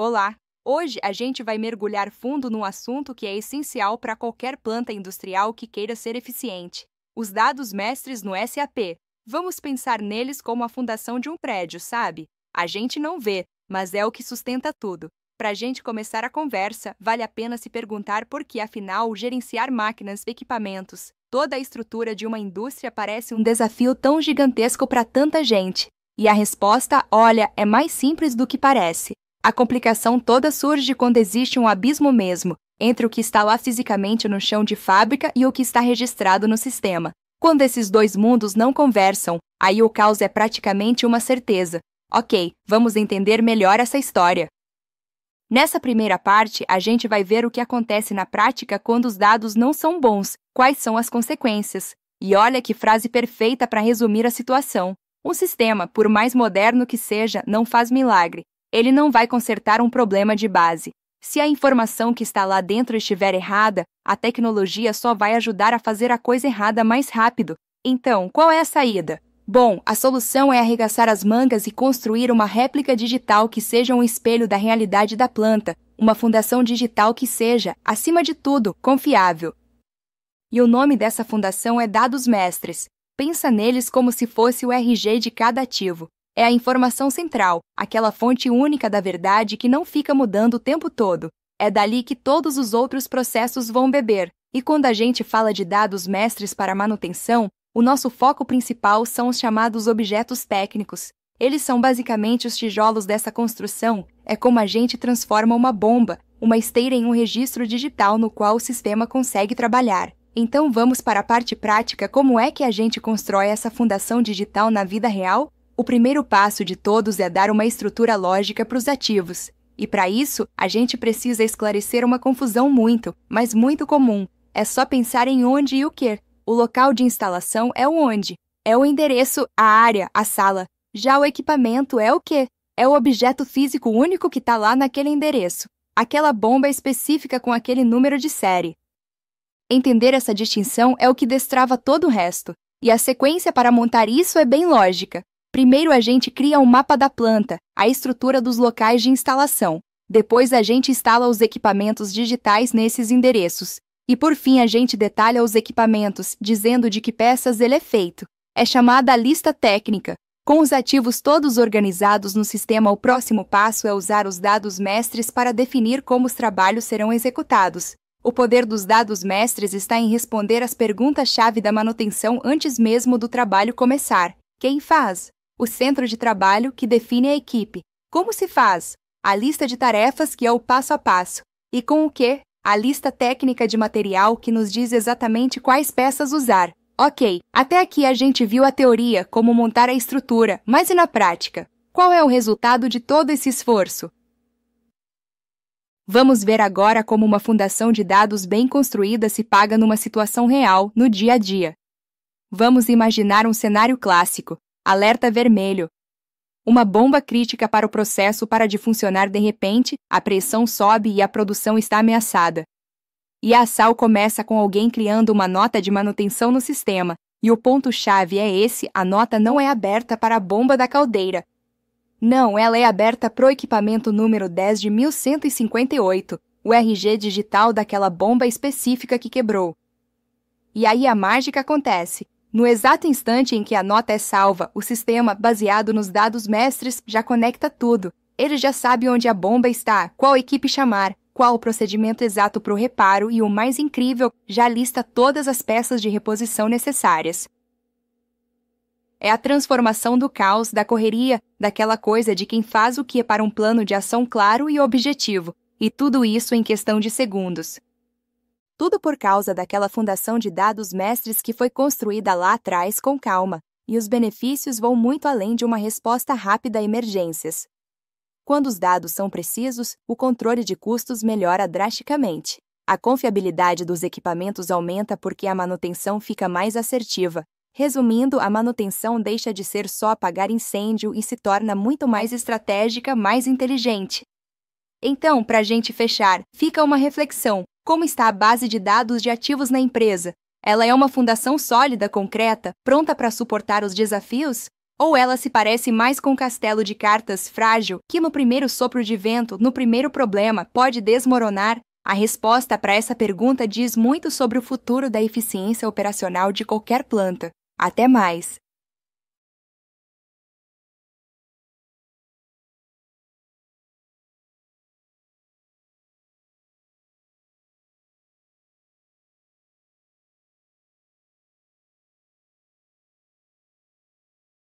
Olá! Hoje a gente vai mergulhar fundo num assunto que é essencial para qualquer planta industrial que queira ser eficiente: os dados mestres no SAP. Vamos pensar neles como a fundação de um prédio, sabe? A gente não vê, mas é o que sustenta tudo. Para a gente começar a conversa, vale a pena se perguntar por que, afinal, gerenciar máquinas e equipamentos, toda a estrutura de uma indústria parece um desafio tão gigantesco para tanta gente. E a resposta, olha, é mais simples do que parece. A complicação toda surge quando existe um abismo mesmo entre o que está lá fisicamente no chão de fábrica e o que está registrado no sistema. Quando esses dois mundos não conversam, aí o caos é praticamente uma certeza. Ok, vamos entender melhor essa história. Nessa primeira parte, a gente vai ver o que acontece na prática quando os dados não são bons, quais são as consequências. E olha que frase perfeita para resumir a situação. Um sistema, por mais moderno que seja, não faz milagre. Ele não vai consertar um problema de base. Se a informação que está lá dentro estiver errada, a tecnologia só vai ajudar a fazer a coisa errada mais rápido. Então, qual é a saída? Bom, a solução é arregaçar as mangas e construir uma réplica digital que seja um espelho da realidade da planta, uma fundação digital que seja, acima de tudo, confiável. E o nome dessa fundação é Dados Mestres. Pensa neles como se fosse o RG de cada ativo. É a informação central, aquela fonte única da verdade que não fica mudando o tempo todo. É dali que todos os outros processos vão beber. E quando a gente fala de dados mestres para manutenção, o nosso foco principal são os chamados objetos técnicos. Eles são basicamente os tijolos dessa construção. É como a gente transforma uma bomba, uma esteira em um registro digital no qual o sistema consegue trabalhar. Então vamos para a parte prática: como é que a gente constrói essa fundação digital na vida real? O primeiro passo de todos é dar uma estrutura lógica para os ativos. E para isso, a gente precisa esclarecer uma confusão mas muito comum. É só pensar em onde e o que. O local de instalação é o onde. É o endereço, a área, a sala. Já o equipamento é o quê? É o objeto físico único que está lá naquele endereço. Aquela bomba específica com aquele número de série. Entender essa distinção é o que destrava todo o resto. E a sequência para montar isso é bem lógica. Primeiro a gente cria um mapa da planta, a estrutura dos locais de instalação. Depois a gente instala os equipamentos digitais nesses endereços. E por fim a gente detalha os equipamentos, dizendo de que peças ele é feito. É chamada a lista técnica. Com os ativos todos organizados no sistema, o próximo passo é usar os dados mestres para definir como os trabalhos serão executados. O poder dos dados mestres está em responder às perguntas-chave da manutenção antes mesmo do trabalho começar. Quem faz? O centro de trabalho, que define a equipe. Como se faz? A lista de tarefas, que é o passo a passo. E com o quê? A lista técnica de material, que nos diz exatamente quais peças usar. Ok, até aqui a gente viu a teoria, como montar a estrutura, mas e na prática? Qual é o resultado de todo esse esforço? Vamos ver agora como uma fundação de dados bem construída se paga numa situação real, no dia a dia. Vamos imaginar um cenário clássico. Alerta vermelho. Uma bomba crítica para o processo para de funcionar de repente, a pressão sobe e a produção está ameaçada. E a ação começa com alguém criando uma nota de manutenção no sistema, e o ponto-chave é esse: a nota não é aberta para a bomba da caldeira. Não, ela é aberta para o equipamento número 10 de 1158, o RG digital daquela bomba específica que quebrou. E aí a mágica acontece. No exato instante em que a nota é salva, o sistema, baseado nos dados mestres, já conecta tudo. Ele já sabe onde a bomba está, qual equipe chamar, qual o procedimento exato para o reparo e, o mais incrível, já lista todas as peças de reposição necessárias. É a transformação do caos, da correria, daquela coisa de quem faz o que para um plano de ação claro e objetivo, e tudo isso em questão de segundos. Tudo por causa daquela fundação de dados mestres que foi construída lá atrás com calma, e os benefícios vão muito além de uma resposta rápida a emergências. Quando os dados são precisos, o controle de custos melhora drasticamente. A confiabilidade dos equipamentos aumenta porque a manutenção fica mais assertiva. Resumindo, a manutenção deixa de ser só apagar incêndio e se torna muito mais estratégica, mais inteligente. Então, para a gente fechar, fica uma reflexão. Como está a base de dados de ativos na empresa? Ela é uma fundação sólida, concreta, pronta para suportar os desafios? Ou ela se parece mais com um castelo de cartas frágil que no primeiro sopro de vento, no primeiro problema, pode desmoronar? A resposta para essa pergunta diz muito sobre o futuro da eficiência operacional de qualquer planta. Até mais!